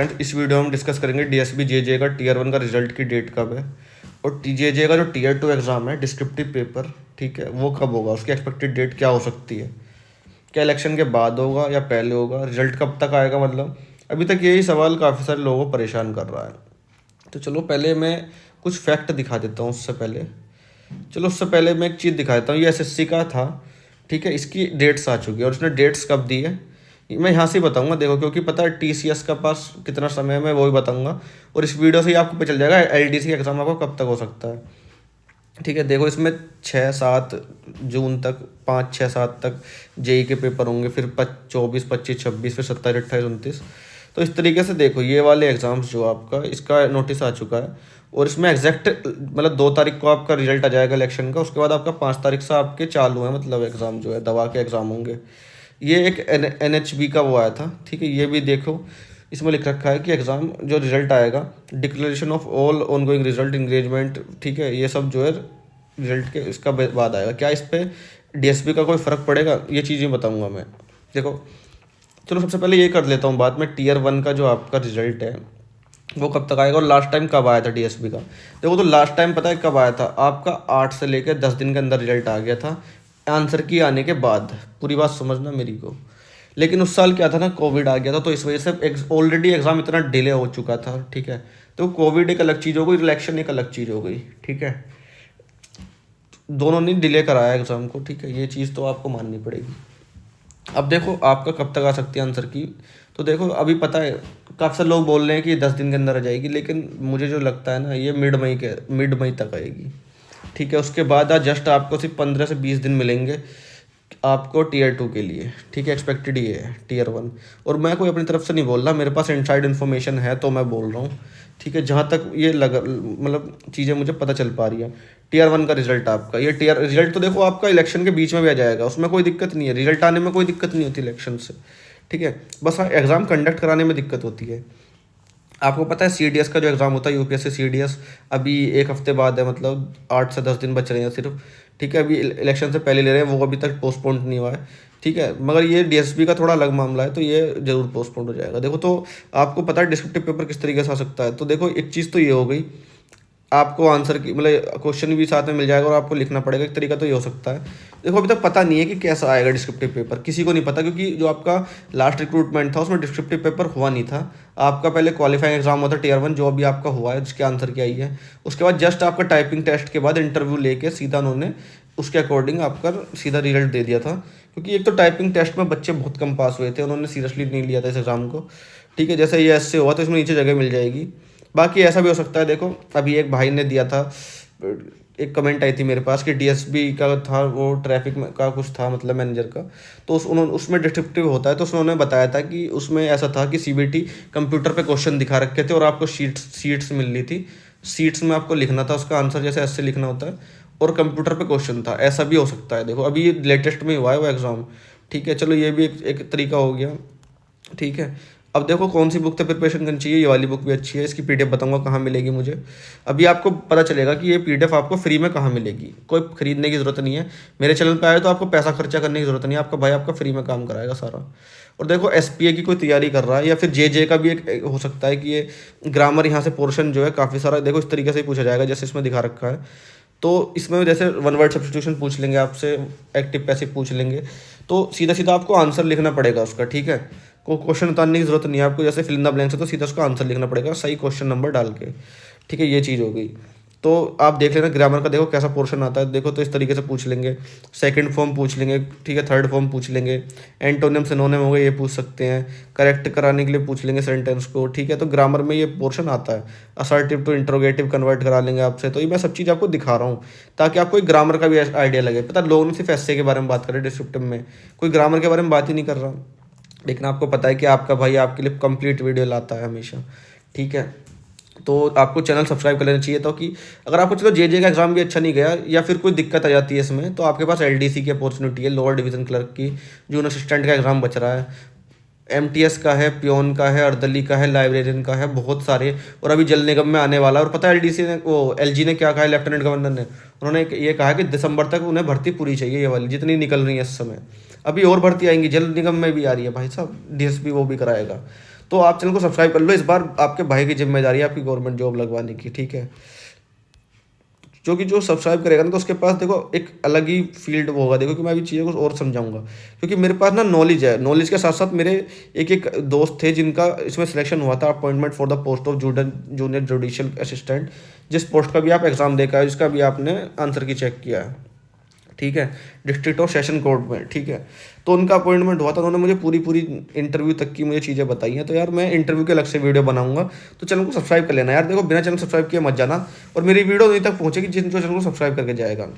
Friends, इस video में हम डिस्कस करेंगे डीएसबी जेजे का टीयर 1 का रिजल्ट की डेट कब है और जेजे का जो टीयर 2 एग्ज़ाम है डिस्क्रिप्टिव पेपर, ठीक है, वो कब होगा, उसकी एक्सपेक्टेड डेट क्या हो सकती है, क्या इलेक्शन के बाद होगा या पहले होगा, रिजल्ट कब तक आएगा। मतलब अभी तक यही सवाल काफ़ी सारे लोगों को परेशान कर रहा है। तो चलो पहले मैं कुछ फैक्ट दिखा देता हूँ। उससे पहले मैं एक चीज़ दिखा देता हूँ। ये एसएससी का था, ठीक है, इसकी डेट्स आ चुकी है और इसने डेट्स कब दी है मैं यहाँ से ही बताऊंगा। देखो, क्योंकि पता है टीसीएस का पास कितना समय है मैं वो भी बताऊंगा और इस वीडियो से ही आपको पता चल जाएगा एलडीसी का एग्ज़ाम आपको कब तक हो सकता है। ठीक है, देखो इसमें 6-7 जून तक, 5-6-7 तक जेई के पेपर होंगे, फिर 24-25-26, फिर 27-28-29। तो इस तरीके से देखो ये वाले एग्ज़ाम्स जो आपका इसका नोटिस आ चुका है और इसमें एग्जैक्ट मतलब 2 तारीख को आपका रिजल्ट आ जाएगा इलेक्शन का। उसके बाद आपका 5 तारीख से आपके चालू है, मतलब एग्ज़ाम जो है दवा के एग्ज़ाम होंगे। ये एक एनएचबी का वो आया था, ठीक है। ये भी देखो इसमें लिख रखा है कि एग्ज़ाम जो रिजल्ट आएगा, declaration of all on going result engagement, ठीक है, ये सब जो है रिजल्ट के इसका बाद आएगा। क्या इस पर डीएसपी का कोई फ़र्क पड़ेगा, ये चीज़ें बताऊंगा मैं। देखो चलो सबसे पहले ये कर लेता हूँ बात में टीयर 1 का जो आपका रिजल्ट है वो कब तक आएगा और लास्ट टाइम कब आया था डीएसपी का। देखो तो लास्ट टाइम पता है कब आया था आपका, 8 से लेकर 10 दिन के अंदर रिजल्ट आ गया था आंसर की आने के बाद। पूरी बात समझना मेरी को। लेकिन उस साल क्या था ना, कोविड आ गया था, तो इस वजह से ऑलरेडी एग्ज़ाम इतना डिले हो चुका था, ठीक है। तो कोविड एक अलग चीज़ हो गई, इलेक्शन एक अलग चीज़ हो गई, ठीक है। दोनों ने डिले कराया एग्ज़ाम को, ठीक है, ये चीज़ तो आपको माननी पड़ेगी। अब देखो आपका कब तक आ सकती है आंसर की। तो देखो अभी पता है काफ़ी सारे लोग बोल रहे हैं कि 10 दिन के अंदर आ जाएगी, लेकिन मुझे जो लगता है ना ये मिड मई तक आएगी, ठीक है। उसके बाद जस्ट आपको सिर्फ 15 से 20 दिन मिलेंगे आपको टीयर 2 के लिए, ठीक है। एक्सपेक्टेड ये है टीयर 1 और मैं कोई अपनी तरफ से नहीं बोल रहा, मेरे पास इनसाइड इन्फॉर्मेशन है तो मैं बोल रहा हूँ, ठीक है। जहाँ तक ये मतलब चीज़ें मुझे पता चल पा रही है, टीयर 1 का रिजल्ट आपका, ये टीयर रिजल्ट तो देखो आपका इलेक्शन के बीच में भी आ जाएगा, उसमें कोई दिक्कत नहीं है, रिजल्ट आने में कोई दिक्कत नहीं होती इलेक्शन से, ठीक है। बस हाँ एग्ज़ाम कंडक्ट कराने में दिक्कत होती है। आपको पता है सीडीएस का जो एग्ज़ाम होता है यूपीएससी सीडीएस, अभी एक हफ्ते बाद है, मतलब 8 से 10 दिन बच रहे हैं सिर्फ, ठीक है। अभी इलेक्शन से पहले ले रहे हैं, वो अभी तक पोस्टपोन नहीं हुआ है, ठीक है। मगर ये डीएसपी का थोड़ा अलग मामला है, तो ये जरूर पोस्टपोन हो जाएगा। देखो तो आपको पता है डिस्क्रिप्टिव पेपर किस तरीके से आ सकता है। तो देखो एक चीज़ तो ये हो गई, आपको आंसर की मतलब क्वेश्चन भी साथ में मिल जाएगा और आपको लिखना पड़ेगा, एक तरीका तो ये हो सकता है। देखो अभी तक पता नहीं है कि कैसा आएगा डिस्क्रिप्टिव पेपर, किसी को नहीं पता, क्योंकि जो आपका लास्ट रिक्रूटमेंट था उसमें डिस्क्रिप्टिव पेपर हुआ नहीं था। आपका पहले क्वालिफाइंग एग्जाम हुआ था टीयर 1 जो अभी आपका हुआ है, जिसके आंसर की आई है। उसके बाद जस्ट आपका टाइपिंग टेस्ट के बाद इंटरव्यू लेके सीधा उन्होंने उसके अकॉर्डिंग आपका सीधा रिजल्ट दे दिया था। क्योंकि एक तो टाइपिंग टेस्ट में बच्चे बहुत कम पास हुए थे, उन्होंने सीरियसली नहीं लिया था इस एग्ज़ाम को, ठीक है। जैसे ये ऐसे हुआ तो इसमें नीचे जगह मिल जाएगी। बाकी ऐसा भी हो सकता है, देखो अभी एक भाई ने दिया था, एक कमेंट आई थी मेरे पास कि डीएसबी का था वो ट्रैफिक का कुछ था, मतलब मैनेजर का, तो उन्होंने उसमें डिस्क्रिप्टिव होता है, तो उन्होंने बताया था कि उसमें ऐसा था कि सीबीटी कंप्यूटर पे क्वेश्चन दिखा रखे थे और आपको सीट्स मिल रही थी, सीट्स में आपको लिखना था उसका आंसर, जैसे ऐसे लिखना होता है, और कंप्यूटर पे क्वेश्चन था। ऐसा भी हो सकता है, देखो अभी लेटेस्ट में हुआ है वो एग्ज़ाम, ठीक है। चलो ये भी एक तरीका हो गया, ठीक है। अब देखो कौन सी बुक से प्रिपरेशन करनी चाहिए, ये वाली बुक भी अच्छी है, इसकी पीडीएफ बताऊंगा कहाँ मिलेगी मुझे। अभी आपको पता चलेगा कि ये पीडीएफ आपको फ्री में कहाँ मिलेगी, कोई खरीदने की ज़रूरत नहीं है। मेरे चैनल पे आए तो आपको पैसा खर्चा करने की ज़रूरत नहीं है, आपका भाई आपका फ्री में काम कराएगा सारा। और देखो एसपीए की कोई तैयारी कर रहा है या फिर जेजे का भी एक हो सकता है कि ये ग्रामर यहाँ से पोर्शन जो है काफ़ी सारा, देखो इस तरीके से ही पूछा जाएगा जैसे इसमें दिखा रखा है। तो इसमें जैसे वन वर्ड सब्स्टिट्यूशन पूछ लेंगे आपसे, एक्टिव पैसिव पूछ लेंगे, तो सीधा सीधा आपको आंसर लिखना पड़ेगा उसका, ठीक है। को क्वेश्चन उतारने की जरूरत नहीं है आपको, जैसे फिल इन द ब्लैंक्स है तो सीधा उसका आंसर लिखना पड़ेगा सही क्वेश्चन नंबर डाल के, ठीक है। ये चीज़ हो गई। तो आप देख लेना ग्रामर का, देखो कैसा पोर्शन आता है, देखो तो इस तरीके से पूछ लेंगे, सेकंड फॉर्म पूछ लेंगे, ठीक है, थर्ड फॉर्म पूछ लेंगे, एंटोनिम सिनोनिम हो गए ये पूछ सकते हैं, करेक्ट कराने के लिए पूछ लेंगे सेंटेंस को, ठीक है। तो ग्रामर में ये पोर्शन आता है, असर्टिव टू इंट्रोगेटिव कन्वर्ट करा लेंगे आपसे। तो ये मैं सब चीज़ आपको दिखा रहा हूँ ताकि आपको एक ग्रामर का भी आइडिया लगे। पता लोगों ने सिर्फ ऐसे के बारे में बात करें डिस्क्रिप्टिव में, कोई ग्रामर के बारे में बात ही नहीं कर रहा, लेकिन आपको पता है कि आपका भाई आपके लिए कंप्लीट वीडियो लाता है हमेशा, ठीक है। तो आपको चैनल सब्सक्राइब कर लेना चाहिए, तो कि अगर आपको चलो जेजे का एग्जाम भी अच्छा नहीं गया या फिर कोई दिक्कत आ जाती है इसमें, तो आपके पास एलडीसी की अपॉर्चुनिटी है, लोअर डिवीजन क्लर्क की, जूनियर असिस्टेंट का एग्जाम बच रहा है, एमटीएस का है, पियोन का है, अर्दली का है, लाइब्रेरियन का है, बहुत सारे। और अभी जल निगम में आने वाला है। और पता है एलडीसी ने वो एलजी ने क्या कहा है, लेफ्टिनेंट गवर्नर ने, उन्होंने ये कहा कि दिसंबर तक उन्हें भर्ती पूरी चाहिए, ये वाली जितनी निकल रही है इस समय। अभी और भर्ती आएंगी, जल निगम में भी आ रही है भाई साहब, डीएसपी वो भी कराएगा। तो आप चैनल को सब्सक्राइब कर लो। इस बार आपके भाई की जिम्मेदारी है आपकी गवर्नमेंट जॉब लगवाने की, ठीक है। क्योंकि जो सब्सक्राइब करेगा ना तो उसके पास देखो एक अलग ही फील्ड वो होगा, देखो कि मैं अभी चीज़ें को और समझाऊंगा, क्योंकि मेरे पास ना नॉलेज है। नॉलेज के साथ साथ मेरे एक एक दोस्त थे जिनका इसमें सिलेक्शन हुआ था, appointment for the post of junior judicial assistant, जिस पोस्ट का भी आप एग्जाम देखा है, जिसका भी आपने आंसर की चेक किया है, ठीक है, डिस्ट्रिक्ट और सेशन कोर्ट में, ठीक है। तो उनका अपॉइंटमेंट हुआ था, उन्होंने मुझे पूरी पूरी इंटरव्यू तक की मुझे चीज़ें बताई हैं। तो यार मैं इंटरव्यू के अलग से वीडियो बनाऊंगा, तो चैनल को सब्सक्राइब कर लेना यार। देखो बिना चैनल सब्सक्राइब किए मत जाना, और मेरी वीडियो वहीं तक पहुंचेगी जिन जो चैनल को सब्सक्राइब करके जाएगा,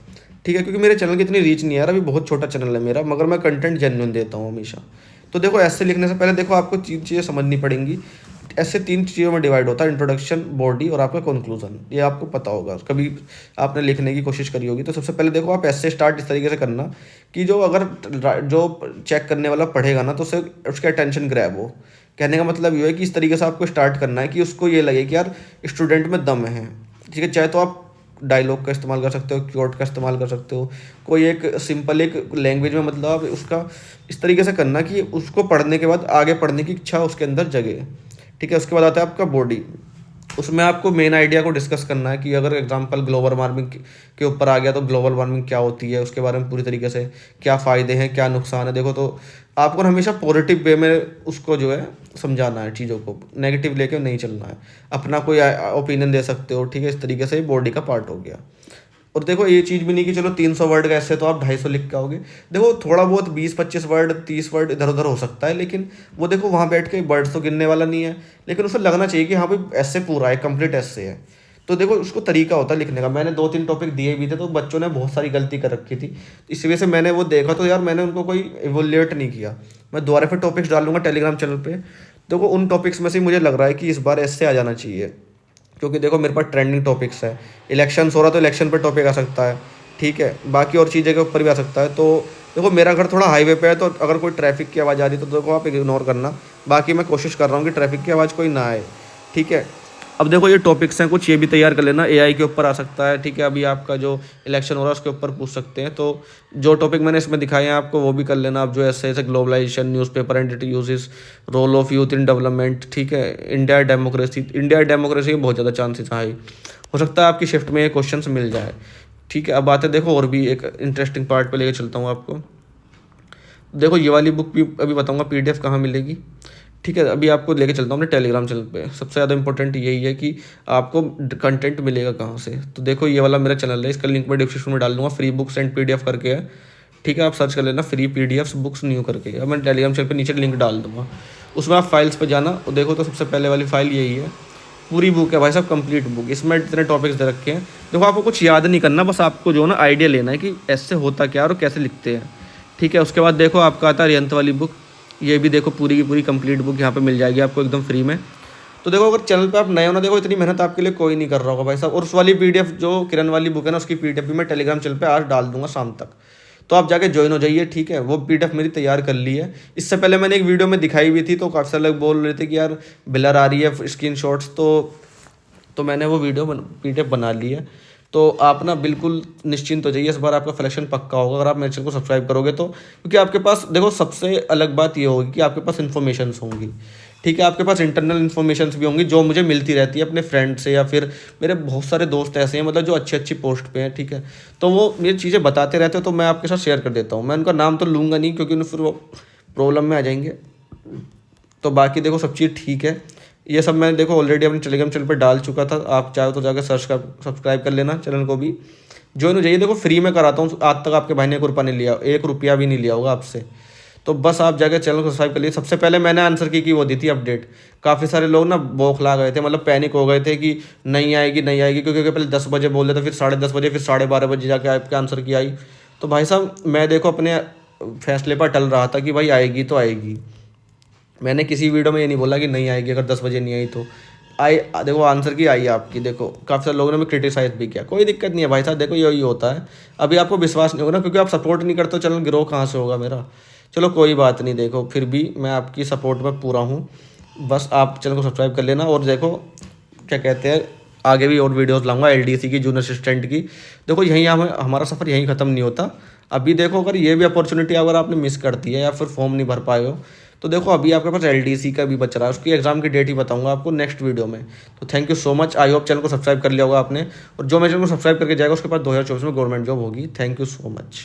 ठीक है। क्योंकि मेरे चैनल की इतनी रीच नहीं है यार, अभी बहुत छोटा चैनल है मेरा, मगर मैं कंटेंट जेन्युइन देता हूँ हमेशा। तो देखो ऐसे लिखने से पहले देखो आपको चीज़ें समझनी पड़ेंगी। ऐसे 3 चीज़ों में डिवाइड होता है, इंट्रोडक्शन, बॉडी और आपका कंक्लूजन। ये आपको पता होगा, कभी आपने लिखने की कोशिश करी होगी। तो सबसे पहले देखो आप ऐसे स्टार्ट इस तरीके से करना कि जो अगर जो चेक करने वाला पढ़ेगा ना तो उसे उसका अटेंशन ग्रैब हो। कहने का मतलब ये है कि इस तरीके से आपको स्टार्ट करना है कि उसको ये लगे कि यार स्टूडेंट में दम है, ठीक है। चाहे तो आप डायलॉग का इस्तेमाल कर सकते हो, क्योट का इस्तेमाल कर सकते हो, कोई एक सिंपल एक लैंग्वेज में, मतलब आप उसका इस तरीके से करना कि उसको पढ़ने के बाद आगे पढ़ने की इच्छा उसके अंदर जगे, ठीक है। उसके बाद आता है आपका बॉडी। उसमें आपको मेन आइडिया को डिस्कस करना है कि अगर एग्जांपल ग्लोबल वार्मिंग के ऊपर आ गया तो ग्लोबल वार्मिंग क्या होती है, उसके बारे में पूरी तरीके से क्या फ़ायदे हैं क्या नुकसान है। देखो तो आपको हमेशा पॉजिटिव वे में उसको जो है समझाना है, चीज़ों को नेगेटिव लेके नहीं चलना है। अपना कोई ओपिनियन दे सकते हो, ठीक है। इस तरीके से बॉडी का पार्ट हो गया। और देखो ये चीज़ भी नहीं कि चलो 300 वर्ड का ऐसे तो आप 250 लिख के आओगे। देखो थोड़ा बहुत 20-25 वर्ड 30 वर्ड इधर उधर हो सकता है, लेकिन वो देखो वहाँ बैठ के वर्ड्स तो गिनने वाला नहीं है, लेकिन उसे लगना चाहिए कि हाँ भाई ऐसे पूरा है, कंप्लीट ऐसे है। तो देखो उसको तरीका होता है लिखने का। मैंने 2-3 टॉपिक दिए भी थे तो बच्चों ने बहुत सारी गलती कर रखी थी, इसी वजह से मैंने वो देखा तो यार मैंने उनको कोई इवोल्यूट नहीं किया। मैं दोबारा फिर टॉपिक्स डाल लूँगा टेलीग्राम चैनल पे। देखो उन टॉपिक्स में से मुझे लग रहा है कि इस बार ऐसे आ जाना चाहिए, क्योंकि देखो मेरे पास ट्रेंडिंग टॉपिक्स है। इलेक्शंस हो रहा तो इलेक्शन पर टॉपिक आ सकता है, ठीक है। बाकी और चीज़ें के ऊपर भी आ सकता है। तो देखो मेरा घर थोड़ा हाईवे पे है, तो अगर कोई ट्रैफिक की आवाज़ आ रही है तो देखो आप इग्नोर करना। बाकी मैं कोशिश कर रहा हूँ कि ट्रैफिक की आवाज़ कोई ना आए, ठीक है। अब देखो ये टॉपिक्स हैं कुछ, ये भी तैयार कर लेना। एआई के ऊपर आ सकता है, ठीक है। अभी आपका जो इलेक्शन हो रहा है उसके ऊपर पूछ सकते हैं। तो जो टॉपिक मैंने इसमें दिखाए हैं आपको वो भी कर लेना। अब जो ऐसे globalisation, newspaper and it uses, role of youth in development, ठीक है। इंडिया डेमोक्रेसी के बहुत ज़्यादा चांसेस हाई हो सकता है आपकी शिफ्ट में ये क्वेश्चन मिल जाए, ठीक है। अब बातें देखो और भी एक इंटरेस्टिंग पार्ट पे लेके चलता हूँ आपको। देखो ये वाली बुक भी अभी बताऊँगा पीडीएफ कहाँ मिलेगी, ठीक है। अभी आपको लेके चलता हूँ अपने टेलीग्राम चैनल पे। सबसे ज़्यादा इंपॉर्टेंट यही है कि आपको कंटेंट मिलेगा कहाँ से। तो देखो ये वाला मेरा चैनल है, इसका लिंक मैं डिस्क्रिप्शन में डाल दूँगा। फ्री बुक्स एंड पीडीएफ करके है, ठीक है। आप सर्च कर लेना फ्री पीडीएफ बुक्स न्यू करके। अब मैं टेलीग्राम चैनल पे नीचे लिंक डाल दूँगा, उसमें आप फाइल्स पे जाना और देखो तो सबसे पहले वाली फाइल यही है। पूरी बुक है भाई साहब, कंप्लीट बुक। इसमें इतने टॉपिक्स दे रखे हैं। देखो आपको कुछ याद नहीं करना, बस आपको जो ना आइडिया लेना है कि ऐसे होता क्या और कैसे लिखते हैं, ठीक है। उसके बाद देखो आपका आता है रियंत वाली बुक। ये भी देखो पूरी की पूरी कंप्लीट बुक यहाँ पे मिल जाएगी आपको एकदम फ्री में। तो देखो अगर चैनल पे आप नए हो ना, देखो इतनी मेहनत आपके लिए कोई नहीं कर रहा होगा भाई साहब। और उस वाली पीडीएफ जो किरण वाली बुक है ना, उसकी पीडीएफ भी मैं टेलीग्राम चैनल पे आज डाल दूंगा शाम तक, तो आप जाके ज्वाइन हो जाइए, ठीक है। वो पीडीएफ मेरी तैयार कर ली है। इससे पहले मैंने एक वीडियो में दिखाई भी थी, तो काफ़ी सारे लोग बोल रहे थे कि यार ब्लर आ रही है स्क्रीन शॉट्स, तो मैंने वो वीडियो पीडीएफ बना ली है। तो आप ना बिल्कुल निश्चिंत हो जाइए, इस बार आपका सिलेक्शन पक्का होगा अगर आप मेरे चैनल को सब्सक्राइब करोगे तो। क्योंकि आपके पास देखो सबसे अलग बात ये होगी कि आपके पास इन्फॉर्मेशंस होंगी, ठीक है। आपके पास इंटरनल इन्फॉर्मेशंस भी होंगी जो मुझे मिलती रहती है अपने फ्रेंड से, या फिर मेरे बहुत सारे दोस्त ऐसे हैं मतलब जो अच्छी अच्छी पोस्ट पे हैं, ठीक है। तो वो ये चीज़ें बताते रहते हैं, तो मैं आपके साथ शेयर कर देता हूँ। मैं उनका नाम तो लूँगा नहीं क्योंकि फिर वो प्रॉब्लम में आ जाएंगे। तो बाकी देखो सब चीज़ ठीक है। ये सब मैं देखो ऑलरेडी अपने टेलीग्राम चैनल पर डाल चुका था, आप चाहो तो जाकर सब्सक्राइब कर लेना चैनल को भी, ज्वाइन हो जाइए। देखो फ्री में कराता हूँ, आज तक आपके भाई ने 1 रुपया नहीं लिया, 1 रुपया भी नहीं लिया होगा आपसे। तो बस आप जाकर चैनल को सब्सक्राइब कर लिए। सबसे पहले मैंने आंसर की वो दी थी अपडेट। काफ़ी सारे लोग ना बौखला गए थे, मतलब पैनिक हो गए थे कि नहीं आएगी नहीं आएगी, क्योंकि पहले 10 बजे बोल रहे थे, फिर 10:30 बजे, फिर 12:30 बजे जाके आपके आंसर की आई। तो भाई साहब मैं देखो अपने फैसले पर टल रहा था कि भाई आएगी तो आएगी। मैंने किसी वीडियो में ये नहीं बोला कि नहीं आएगी, अगर 10 बजे नहीं आई तो आई। देखो आंसर की आई आपकी। देखो काफ़ी सारे लोगों ने क्रिटिसाइज भी किया, कोई दिक्कत नहीं है भाई साहब, देखो यही होता है। अभी आपको विश्वास नहीं होगा ना, क्योंकि आप सपोर्ट नहीं करते, चैनल ग्रो कहाँ से होगा मेरा। चलो कोई बात नहीं, देखो फिर भी मैं आपकी सपोर्ट में पूरा हूँ। बस आप चैनल को सब्सक्राइब कर लेना। और देखो क्या कहते हैं, आगे भी और वीडियोस लाऊंगा एलडीसी की, जूनियर असिस्टेंट की। देखो यहीं हमारा सफ़र यहीं ख़त्म नहीं होता। अभी देखो अगर ये भी अपॉर्चुनिटी अगर आपने मिस कर दी है या फिर फॉर्म नहीं भर पाए हो, तो देखो अभी आपके पास LDC का भी बच रहा है, उसकी एग्ज़ाम की डेट ही बताऊंगा आपको नेक्स्ट वीडियो में। तो thank you so much, I hope channel को सब्सक्राइब कर लिया होगा आपने, और जो मेरे चैनल को सब्सक्राइब करके जाएगा उसके पास 2024 में गवर्नमेंट जॉब होगी। Thank you so much.